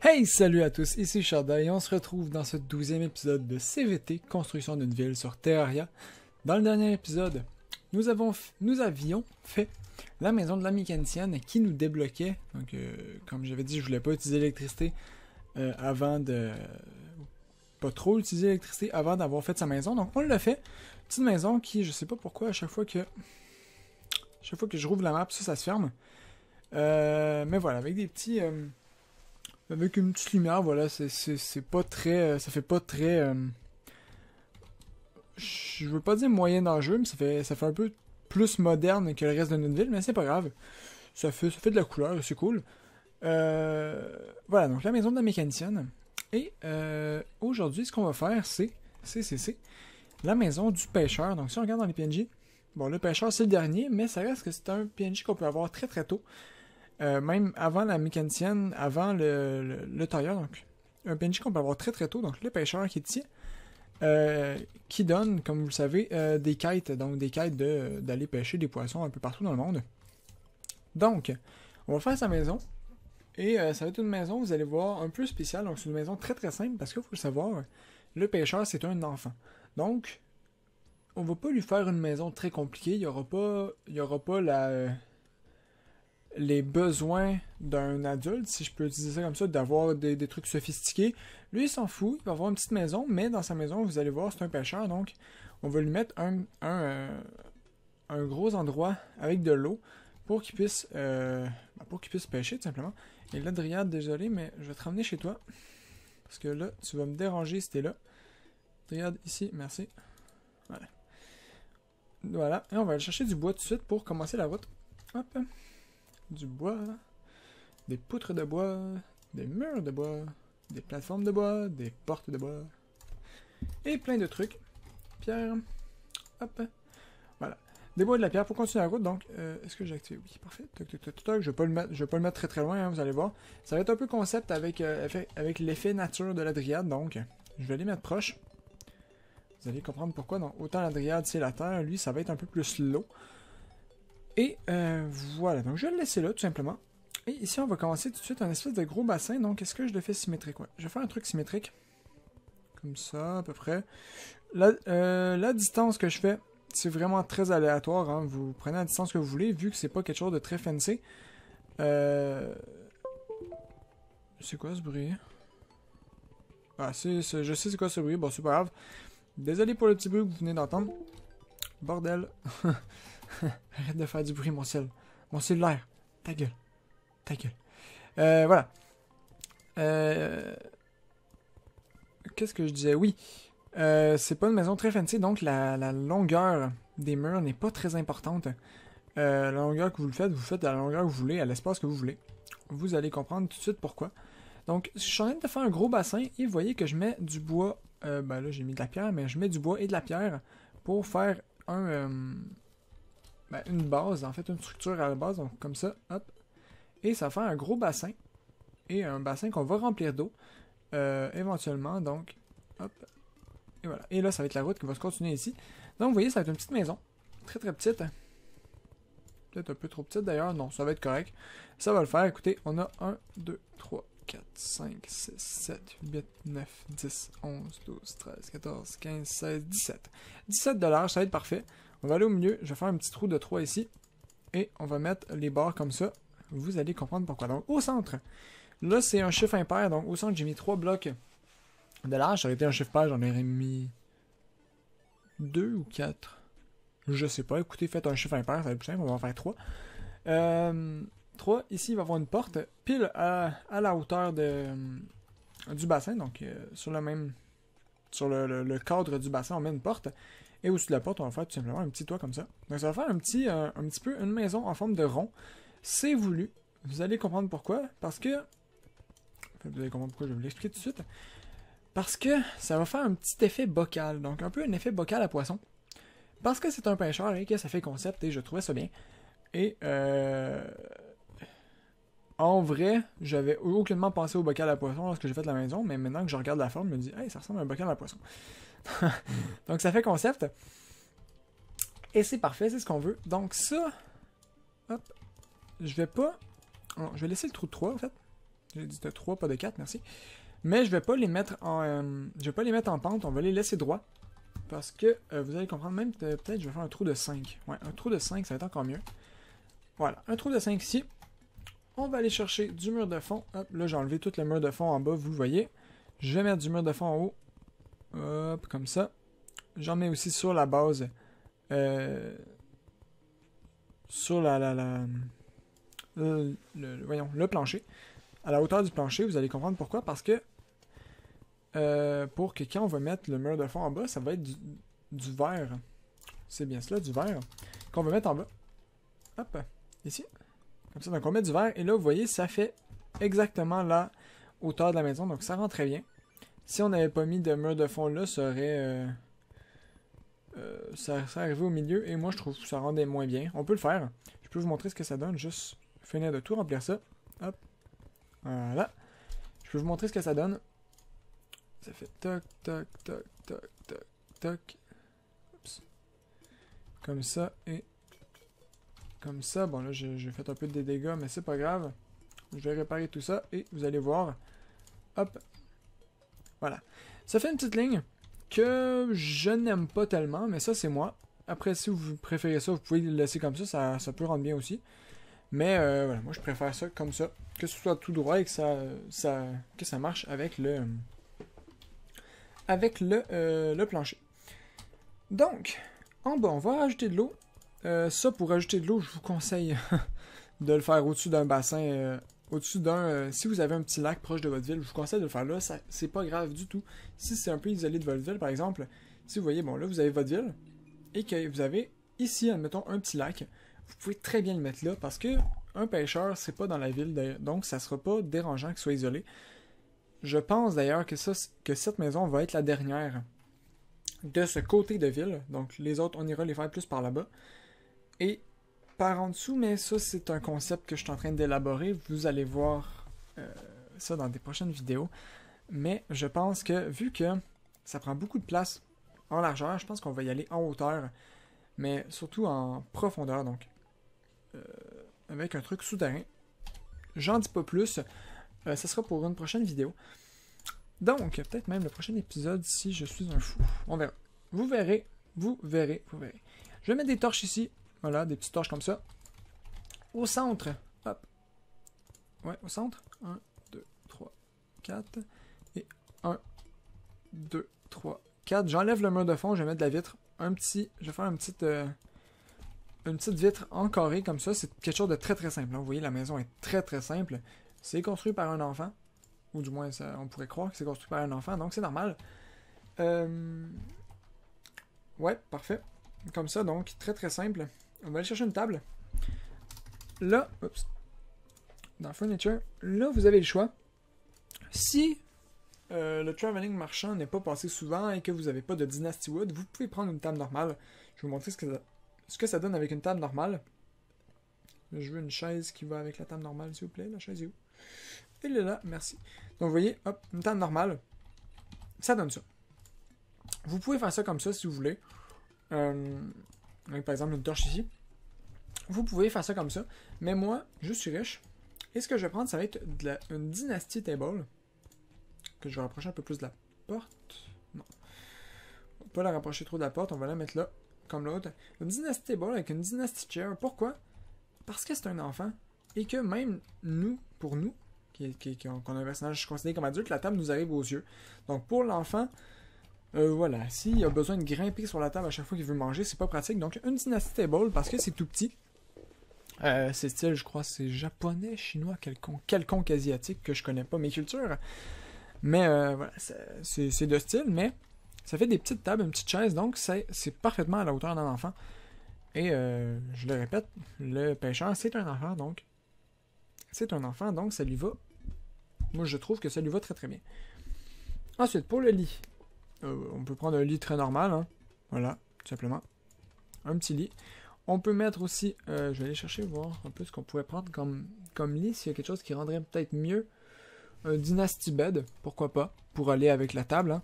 Hey, salut à tous, ici Sharda et on se retrouve dans ce 12e épisode de CVT, Construction d'une ville sur Terraria. Dans le dernier épisode, nous avions fait la maison de la mécanicienne qui nous débloquait. Donc, comme j'avais dit, je voulais pas utiliser l'électricité avant de... Pas trop utiliser l'électricité avant d'avoir fait sa maison. Donc, on l'a fait. Petite maison qui, je sais pas pourquoi, à chaque fois que je rouvre la map, ça se ferme. Mais voilà, avec des petits... avec une petite lumière, voilà, c'est pas très... ça fait pas très... je veux pas dire moyen d'enjeu, mais ça fait un peu plus moderne que le reste de notre ville, mais c'est pas grave. Ça fait de la couleur, c'est cool. Voilà, donc la maison de la mécanicienne. Et aujourd'hui, ce qu'on va faire, c'est la maison du pêcheur. Donc si on regarde dans les PNJ, bon, le pêcheur, c'est le dernier, mais ça reste que c'est un PNJ qu'on peut avoir très très tôt. Même avant la mécanicienne, avant le tailleur, donc un PNJ qu'on peut avoir très très tôt, donc le pêcheur qui est ici, qui donne, comme vous le savez, des quêtes, donc des quêtes d'aller pêcher des poissons un peu partout dans le monde. Donc, on va faire sa maison, et ça va être une maison, vous allez voir, un peu spéciale, donc c'est une maison très très simple, parce qu'il faut le savoir, le pêcheur c'est un enfant. Donc, on va pas lui faire une maison très compliquée, il y aura pas les besoins d'un adulte, si je peux utiliser ça comme ça, d'avoir des trucs sophistiqués. Lui, il s'en fout, il va avoir une petite maison, mais dans sa maison, vous allez voir, c'est un pêcheur, donc on va lui mettre un gros endroit avec de l'eau pour qu'il puisse pêcher, tout simplement. Et là, Dryad, désolé, mais je vais te ramener chez toi, parce que là, tu vas me déranger si t'es là. Dryad, ici, merci. Voilà. Voilà, et on va aller chercher du bois tout de suite pour commencer la route. Hop. Du bois, des poutres de bois, des murs de bois, des plateformes de bois, des portes de bois, et plein de trucs. Pierre, hop, voilà. Des bois et de la pierre pour continuer la route, donc, est-ce que j'ai activé? Oui, parfait. Toc, toc, toc, toc. Je vais pas le mettre très très loin, hein, vous allez voir. Ça va être un peu concept avec l'effet nature de la dryade, donc, je vais les mettre proches. Vous allez comprendre pourquoi. Donc, autant la dryade, c'est la terre, lui, ça va être un peu plus low. Et voilà, donc je vais le laisser là, tout simplement. Et ici, on va commencer tout de suite un espèce de gros bassin. Donc, est-ce que je le fais symétrique? Ouais, je vais faire un truc symétrique. Comme ça, à peu près. La distance que je fais, c'est vraiment très aléatoire. Hein. Vous prenez la distance que vous voulez, vu que c'est pas quelque chose de très fancy. C'est quoi ce bruit? Ah, je sais c'est quoi ce bruit. Bon, c'est pas grave. Désolé pour le petit bruit que vous venez d'entendre. Bordel. Arrête de faire du bruit, mon cellulaire. Ta gueule. Ta gueule. Voilà. Qu'est-ce que je disais? Oui. C'est pas une maison très fancy, donc la longueur des murs n'est pas très importante. La longueur que vous faites à la longueur que vous voulez, à l'espace que vous voulez. Vous allez comprendre tout de suite pourquoi. Donc, je suis en train de faire un gros bassin et vous voyez que je mets du bois. Ben là, j'ai mis de la pierre, mais je mets du bois et de la pierre pour faire une base, en fait, une structure à la base, donc comme ça, hop. Et ça fait un gros bassin. Et un bassin qu'on va remplir d'eau. Éventuellement, donc, hop. Et voilà. Et là, ça va être la route qui va se continuer ici. Donc, vous voyez, ça va être une petite maison. Très, très petite. Peut-être un peu trop petite d'ailleurs. Non, ça va être correct. Ça va le faire. Écoutez, on a 1, 2, 3, 4, 5, 6, 7, 8, 9, 10, 11, 12, 13, 14, 15, 16, 17. 17 $, ça va être parfait. On va aller au milieu, je vais faire un petit trou de 3 ici. Et on va mettre les barres comme ça. Vous allez comprendre pourquoi. Donc, au centre, là, c'est un chiffre impair. Donc, au centre, j'ai mis 3 blocs de large. Ça aurait été un chiffre pair, j'en aurais mis 2 ou 4. Je sais pas. Écoutez, faites un chiffre impair, ça va être plus simple. On va en faire 3. 3. Ici, il va y avoir une porte pile à la hauteur du bassin. Donc, sur le cadre du bassin, on met une porte. Et au-dessus de la porte, on va faire tout simplement un petit toit comme ça. Donc ça va faire un petit peu une maison en forme de rond. C'est voulu. Vous allez comprendre pourquoi. Parce que... Enfin, vous allez comprendre pourquoi, je vais vous l'expliquer tout de suite. Parce que ça va faire un petit effet bocal. Donc un peu un effet bocal à poisson. Parce que c'est un pêcheur et que ça fait concept et je trouvais ça bien. Et en vrai, j'avais aucunement pensé au bocal à poisson lorsque j'ai fait la maison. Mais maintenant que je regarde la forme, je me dis, hey, ça ressemble à un bocal à poisson. Donc ça fait concept. Et c'est parfait, c'est ce qu'on veut. Donc ça, hop, je vais laisser le trou de 3 en fait. J'ai dit de 3, pas de 4, merci. Mais je vais pas les mettre en pente, on va les laisser droits. Parce que vous allez comprendre, même peut-être je vais faire un trou de 5. Ouais, un trou de 5, ça va être encore mieux. Voilà, un trou de 5 ici. On va aller chercher du mur de fond. Hop, là j'ai enlevé tout le mur de fond en bas, vous le voyez. Je vais mettre du mur de fond en haut. Hop, comme ça. J'en mets aussi sur la base. Sur voyons, le plancher. À la hauteur du plancher, vous allez comprendre pourquoi. Parce que pour que quand on va mettre le mur de fond en bas, ça va être du verre. C'est bien cela, du verre. Qu'on va mettre en bas. Hop, ici. Comme ça, donc on met du verre. Et là, vous voyez, ça fait exactement la hauteur de la maison. Donc ça rend très bien. Si on n'avait pas mis de mur de fond là, ça aurait... ça serait arrivé au milieu. Et moi, je trouve que ça rendait moins bien. On peut le faire. Je peux vous montrer ce que ça donne. Juste finir de tout remplir ça. Hop. Voilà. Je peux vous montrer ce que ça donne. Ça fait toc, toc, toc, toc, toc, toc. Oups. Comme ça et comme ça. Bon, là, j'ai fait un peu de dégâts, mais c'est pas grave. Je vais réparer tout ça et vous allez voir. Hop. Voilà. Ça fait une petite ligne que je n'aime pas tellement, mais ça, c'est moi. Après, si vous préférez ça, vous pouvez le laisser comme ça. Ça peut rendre bien aussi. Mais voilà, moi, je préfère ça comme ça. Que ce soit tout droit et que ça marche avec le plancher. Donc, en bas, on va rajouter de l'eau. Ça, pour rajouter de l'eau, je vous conseille de le faire au-dessus d'un bassin, si vous avez un petit lac proche de votre ville, je vous conseille de le faire là. C'est pas grave du tout. Si c'est un peu isolé de votre ville, par exemple, si vous voyez, bon, là, vous avez votre ville, et que vous avez ici, admettons, un petit lac, vous pouvez très bien le mettre là, parce que un pêcheur, c'est pas dans la ville, donc ça sera pas dérangeant qu'il soit isolé. Je pense d'ailleurs que cette maison va être la dernière de ce côté de ville. Donc les autres, on ira les faire plus par là-bas. Et par en dessous, mais ça c'est un concept que je suis en train d'élaborer. Vous allez voir ça dans des prochaines vidéos. Mais je pense que vu que ça prend beaucoup de place en largeur, je pense qu'on va y aller en hauteur. Mais surtout en profondeur, donc. Avec un truc souterrain. J'en dis pas plus. Ça sera pour une prochaine vidéo. Donc, peut-être même le prochain épisode si je suis un fou. On verra. Vous verrez. Je vais mettre des torches ici. Voilà, des petites torches comme ça. Au centre. Hop. Ouais, au centre. 1, 2, 3, 4. Et 1, 2, 3, 4. J'enlève le mur de fond. Je vais mettre de la vitre. Je vais faire une petite vitre en carré comme ça. C'est quelque chose de très très simple. Vous voyez, la maison est très très simple. C'est construit par un enfant. Ou du moins, on pourrait croire que c'est construit par un enfant. Donc, c'est normal. Ouais, parfait. Comme ça, donc, très très simple. On va aller chercher une table. Là, oups. Dans Furniture, là, vous avez le choix. Si le Traveling Marchand n'est pas passé souvent et que vous n'avez pas de Dynasty Wood, vous pouvez prendre une table normale. Je vais vous montrer ce que ça donne avec une table normale. Je veux une chaise qui va avec la table normale, s'il vous plaît. La chaise est où? Elle est là, merci. Donc, vous voyez, hop, une table normale. Ça donne ça. Vous pouvez faire ça comme ça, si vous voulez. Avec, par exemple, une torche ici. Vous pouvez faire ça comme ça. Mais moi, je suis riche. Et ce que je vais prendre, ça va être une Dynasty Table. Que je vais rapprocher un peu plus de la porte. Non. On va pas la rapprocher trop de la porte. On va la mettre là, comme l'autre. Une Dynasty Table avec une Dynasty Chair. Pourquoi? Parce que c'est un enfant. Et que même nous, pour nous, qu'on a un personnage considéré comme adulte, la table nous arrive aux yeux. Donc pour l'enfant, voilà, s'il a besoin de grimper sur la table à chaque fois qu'il veut manger, c'est pas pratique. Donc une Dynasty Table parce que c'est tout petit. C'est style, je crois, c'est japonais, chinois, quelconque asiatique que je connais pas mes cultures. Mais voilà, c'est de style, mais ça fait des petites tables, une petite chaise, donc c'est parfaitement à la hauteur d'un enfant. Et je le répète, le pêcheur, c'est un enfant, donc ça lui va. Moi, je trouve que ça lui va très très bien. Ensuite, pour le lit, on peut prendre un lit très normal, hein. Voilà, tout simplement. Un petit lit. On peut mettre aussi, je vais aller chercher, voir un peu ce qu'on pourrait prendre comme lit, s'il y a quelque chose qui rendrait peut-être mieux. Un Dynasty Bed, pourquoi pas, pour aller avec la table. Hein.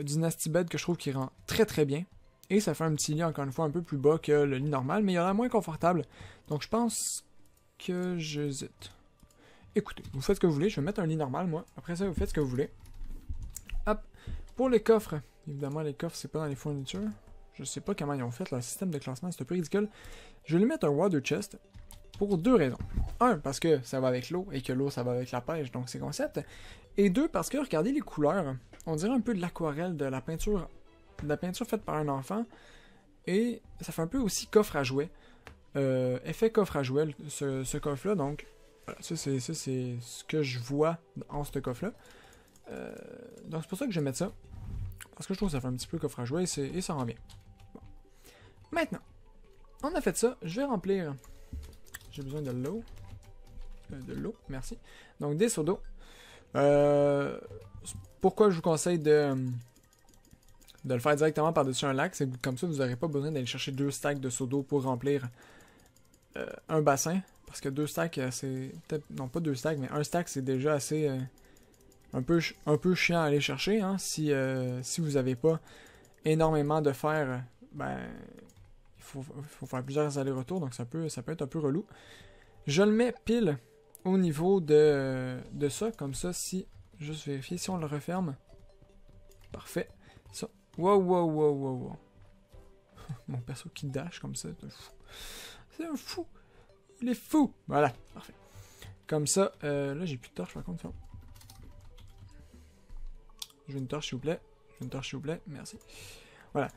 Dynasty Bed que je trouve qui rend très très bien. Et ça fait un petit lit, encore une fois, un peu plus bas que le lit normal, mais il y en a moins confortable. Donc je pense que j'hésite. Écoutez, vous faites ce que vous voulez. Je vais mettre un lit normal, moi. Après ça, vous faites ce que vous voulez. Hop. Pour les coffres, évidemment, les coffres, c'est pas dans les fournitures. Je sais pas comment ils ont fait, leur système de classement, c'est un peu ridicule. Je vais lui mettre un water chest pour deux raisons. Un, parce que ça va avec l'eau, et que l'eau, ça va avec la pêche, donc c'est concept. Et deux, parce que, regardez les couleurs. On dirait un peu de l'aquarelle, de la peinture faite par un enfant. Et ça fait un peu aussi coffre à jouets. Effet coffre à jouets, ce coffre-là, donc... Voilà, ça, c'est ce que je vois en ce coffre-là. Donc c'est pour ça que je vais mettre ça. Parce que je trouve que ça fait un petit peu coffre à jouets et ça rend bien. Bon. Maintenant, on a fait ça. Je vais remplir. J'ai besoin de l'eau. De l'eau, merci. Donc des seaux d'eau. Pourquoi je vous conseille de le faire directement par-dessus un lac, c'est que comme ça, vous n'aurez pas besoin d'aller chercher 2 stacks de seaux d'eau pour remplir un bassin. Parce que 2 stacks, c'est... peut-être non, pas 2 stacks, mais un stack, c'est déjà assez... un peu chiant à aller chercher. Hein. Si vous n'avez pas énormément de fer, ben... il faut faire plusieurs allers-retours, donc ça peut être un peu relou. Je le mets pile au niveau de ça, comme ça, si... Juste vérifier si on le referme. Parfait. Ça. Wow, wow, wow, wow, wow. Mon perso qui dash comme ça, c'est un fou. C'est un fou. Il est fou. Voilà, parfait. Comme ça, là j'ai plus de torche par contre. Ça. Je veux une torche s'il vous plaît. Je veux une torche s'il vous plaît, merci. Voilà.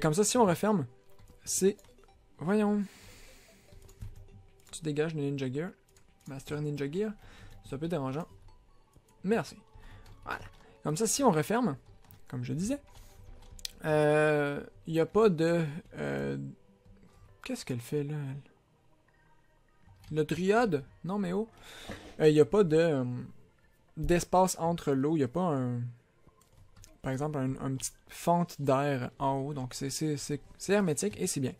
Comme ça, si on referme, c'est... Voyons. Tu dégages le Ninja Gear. Master Ninja Gear. C'est un peu dérangeant. Merci. Voilà. Comme ça, si on referme, comme je disais, il n'y a pas de... Qu'est-ce qu'elle fait là? Le dryade? Non mais oh. Il n'y a pas de d'espace entre l'eau. Il n'y a pas un... Par exemple, une petite fente d'air en haut. Donc c'est hermétique et c'est bien.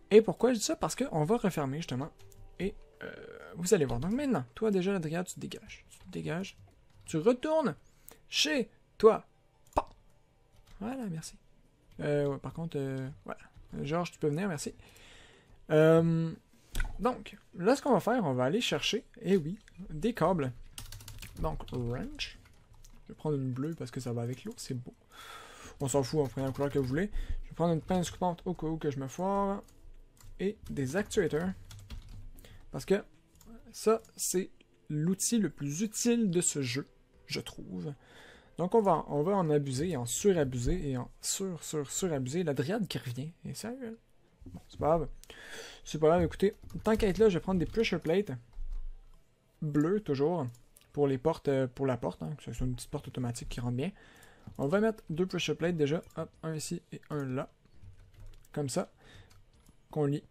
Et pourquoi je dis ça? Parce qu'on va refermer justement. Et vous allez voir. Donc maintenant, toi déjà la dryade, tu te dégages. Tu te dégages. Tu retournes chez toi. Pas. Voilà, merci. Ouais, par contre, voilà. Georges, tu peux venir, merci. Donc, là, ce qu'on va faire, on va aller chercher, eh oui, des câbles. Donc, wrench. Je vais prendre une bleue parce que ça va avec l'eau, c'est beau. On s'en fout, on prend la couleur que vous voulez. Je vais prendre une pince coupante au cas où que je me foire. Et des actuateurs. Parce que ça, c'est l'outil le plus utile de ce jeu, je trouve. Donc on va en abuser, et en surabuser, et en surabuser. La dryade qui revient. Et sérieux? Bon, c'est pas grave. C'est pas grave, écoutez. Tant qu'à être là, je vais prendre des pressure plates. Bleues, toujours. Pour les portes, pour la porte. Hein, que ce soit une petite porte automatique qui rentre bien. On va mettre 2 pressure plates déjà. Hop, un ici et un là. Comme ça. Qu'on lit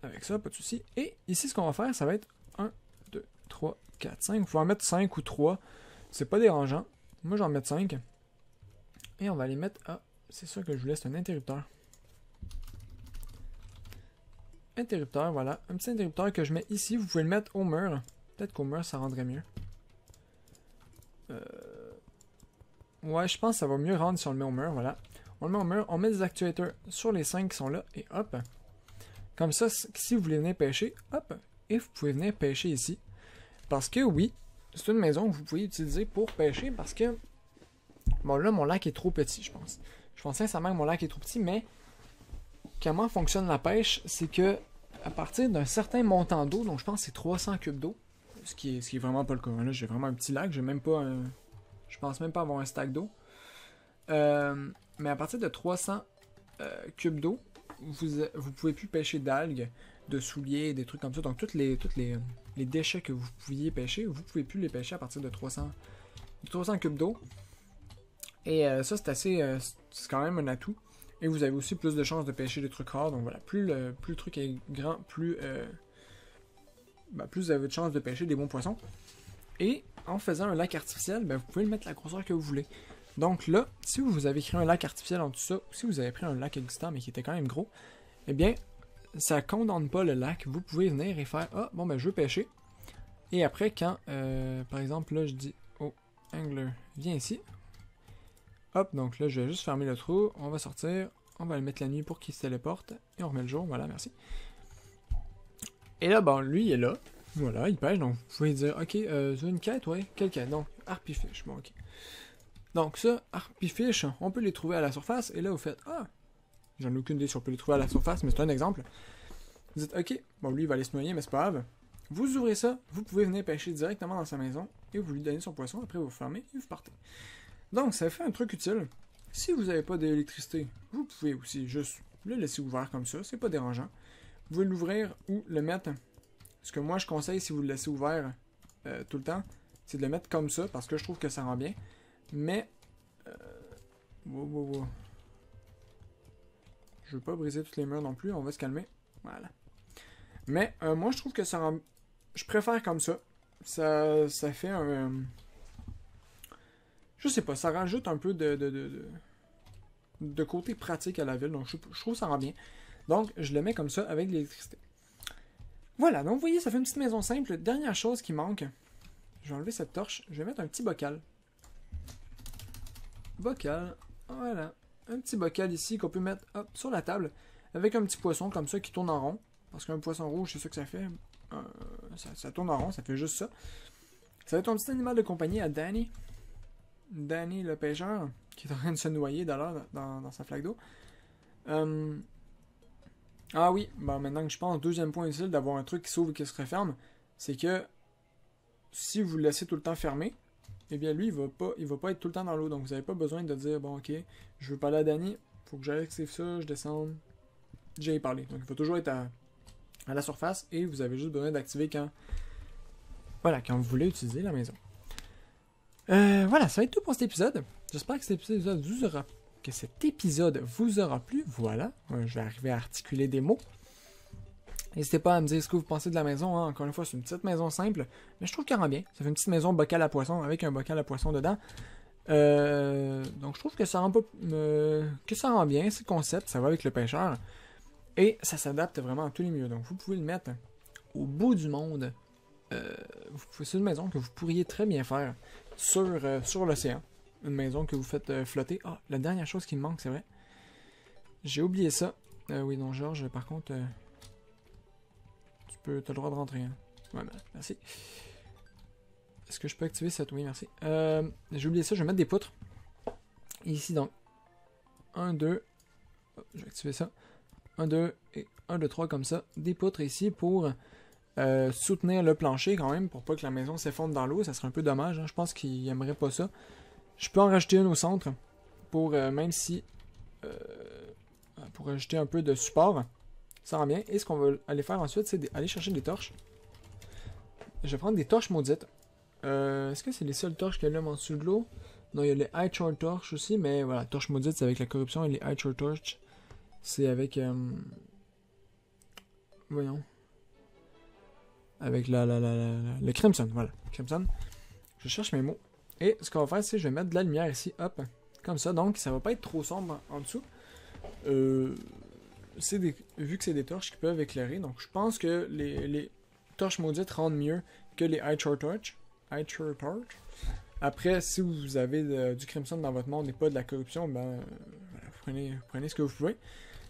avec ça, pas de souci. Et ici, ce qu'on va faire, ça va être 1, 2, 3, 4, 5. Vous pouvez en mettre 5 ou 3. C'est pas dérangeant. Moi, j'en mets 5. Et on va les mettre à... C'est ça que je vous laisse, un interrupteur. Interrupteur, voilà. Un petit interrupteur que je mets ici. Vous pouvez le mettre au mur. Peut-être qu'au mur, ça rendrait mieux. Ouais, je pense que ça va mieux rendre si on le met au mur, voilà. On le met au mur, on met des actuateurs sur les 5 qui sont là, et hop. Comme ça, si vous voulez venir pêcher, hop, et vous pouvez venir pêcher ici. Parce que oui, c'est une maison que vous pouvez utiliser pour pêcher, parce que... Bon, là, mon lac est trop petit, je pense. Je pense sincèrement que mon lac est trop petit, mais... Comment fonctionne la pêche, c'est que à partir d'un certain montant d'eau, donc je pense que c'est 300 cubes d'eau, ce qui est vraiment pas le cas. Là, j'ai vraiment un petit lac, j'ai même pas un... Je pense même pas avoir un stack d'eau. Mais à partir de 300 cubes d'eau, vous pouvez plus pêcher d'algues, de souliers, des trucs comme ça. Donc tous les déchets que vous pouviez pêcher, vous pouvez plus les pêcher à partir de 300 cubes d'eau. Et ça, c'est assez... c'est quand même un atout. Et vous avez aussi plus de chances de pêcher des trucs rares. Donc voilà, plus le truc est grand, plus vous avez de chances de pêcher des bons poissons. Et en faisant un lac artificiel, ben, vous pouvez le mettre la grosseur que vous voulez. Donc là, si vous avez créé un lac artificiel en tout ça, ou si vous avez pris un lac existant mais qui était quand même gros, eh bien, ça condamne pas le lac. Vous pouvez venir et faire « Ah, bon ben je veux pêcher ». Et après, quand, par exemple, là je dis « Oh, angler, viens ici ». Hop, donc là je vais juste fermer le trou, on va sortir, on va le mettre la nuit pour qu'il se téléporte, et on remet le jour, voilà, merci. Et là, bon, lui il est là, Voilà, il pêche, donc vous pouvez dire, ok, tu veux une quête, ouais, quelle quête? Donc, harpyfish, bon, ok. Donc ça, harpyfish, on peut les trouver à la surface, et là vous faites, ah, j'en ai aucune idée si on peut les trouver à la surface, mais c'est un exemple. Vous dites, ok, bon lui il va aller se noyer, mais c'est pas grave. Vous ouvrez ça, vous pouvez venir pêcher directement dans sa maison, et vous lui donnez son poisson, après vous fermez, et vous partez. Donc ça fait un truc utile. Si vous n'avez pas d'électricité, vous pouvez aussi juste le laisser ouvert comme ça, c'est pas dérangeant. Vous pouvez l'ouvrir ou le mettre. Ce que moi je conseille si vous le laissez ouvert tout le temps, c'est de le mettre comme ça parce que je trouve que ça rend bien. Mais wow. Je veux pas briser toutes les murs non plus, on va se calmer. Voilà. Mais moi je trouve que ça rend. Je préfère comme ça. Ça fait un. Je sais pas, ça rajoute un peu de côté pratique à la ville. Donc je trouve que ça rend bien. Donc je le mets comme ça avec l'électricité. Voilà, donc vous voyez, ça fait une petite maison simple. Dernière chose qui manque, je vais enlever cette torche, je vais mettre un petit bocal. Bocal, voilà. Un petit bocal ici qu'on peut mettre hop, sur la table, avec un petit poisson comme ça qui tourne en rond. Parce qu'un poisson rouge, c'est ça que ça fait. Ça tourne en rond, ça fait juste ça. Ça va être un petit animal de compagnie à Danny. Danny le pêcheur, qui est en train de se noyer d'ailleurs dans sa flaque d'eau. Ah oui, bon, maintenant que je pense, deuxième point utile d'avoir un truc qui s'ouvre et qui se referme, c'est que si vous le laissez tout le temps fermé, eh bien lui, il va pas être tout le temps dans l'eau. Donc vous n'avez pas besoin de dire, bon ok, je veux parler à Danny, faut que j'active ça, je descende, j'ai parlé. Donc il faut toujours être à la surface et vous avez juste besoin d'activer quand vous voulez utiliser la maison. Voilà, ça va être tout pour cet épisode. J'espère que cet épisode vous aura plu. Voilà, je vais arriver à articuler des mots. N'hésitez pas à me dire ce que vous pensez de la maison. Hein. Encore une fois, c'est une petite maison simple, mais je trouve qu'elle rend bien. Ça fait une petite maison bocal à poisson avec un bocal à poisson dedans. Donc je trouve que ça rend bien. C'est le concept, ça va avec le pêcheur. Et ça s'adapte vraiment à tous les milieux. Donc vous pouvez le mettre au bout du monde. C'est une maison que vous pourriez très bien faire sur l'océan. Une maison que vous faites flotter. Ah, la dernière chose qui me manque, c'est vrai. J'ai oublié ça. Oui, non, Georges, par contre, t'as le droit de rentrer. Hein. Ouais, merci. Est-ce que je peux activer cette? Oui, merci. J'ai oublié ça, je vais mettre des poutres. Ici, donc. 1, 2. Je vais activer ça. 1, 2 et 1, 2, 3 comme ça. Des poutres ici pour soutenir le plancher quand même, pour pas que la maison s'effondre dans l'eau. Ça serait un peu dommage. Hein. Je pense qu'il aimerait pas ça. Je peux en rajouter une au centre pour même si pour ajouter un peu de support. Ça rend bien. Et ce qu'on va aller faire ensuite, c'est aller chercher des torches. Je vais prendre des torches maudites. Est-ce que c'est les seules torches qu'il y a là en dessous de l'eau? Non, il y a les High Short Torch aussi, mais voilà, torches maudites c'est avec la corruption et les High Short Torch c'est avec voyons. Avec le Crimson, voilà. Crimson. Je cherche mes mots. Et ce qu'on va faire, c'est que je vais mettre de la lumière ici, hop, comme ça. Donc, ça va pas être trop sombre en dessous. Vu que c'est des torches qui peuvent éclairer, donc je pense que les torches maudites rendent mieux que les High Short Torch. Après, si vous avez du Crimson dans votre monde et pas de la corruption, ben, vous prenez ce que vous pouvez.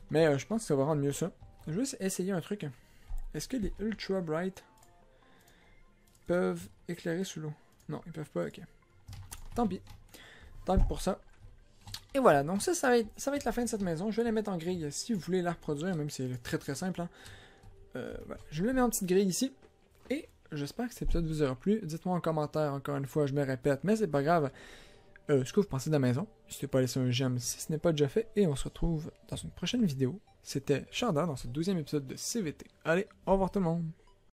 Mais je pense que ça va rendre mieux ça. Je vais juste essayer un truc. Est-ce que les Ultra Bright peuvent éclairer sous l'eau? Non, ils peuvent pas, ok. Tant pis. Tant pis pour ça. Et voilà, donc ça va être la fin de cette maison. Je vais la mettre en grille si vous voulez la reproduire, même si c'est très très simple. Hein. Voilà. Je vais la mettre en petite grille ici. Et j'espère que cet épisode vous aura plu. Dites-moi en commentaire, encore une fois, je me répète, mais c'est pas grave. Ce que vous pensez de la maison. N'hésitez pas à laisser un j'aime si ce n'est pas déjà fait. Et on se retrouve dans une prochaine vidéo. C'était Chanda dans ce 12e épisode de CVT. Allez, au revoir tout le monde.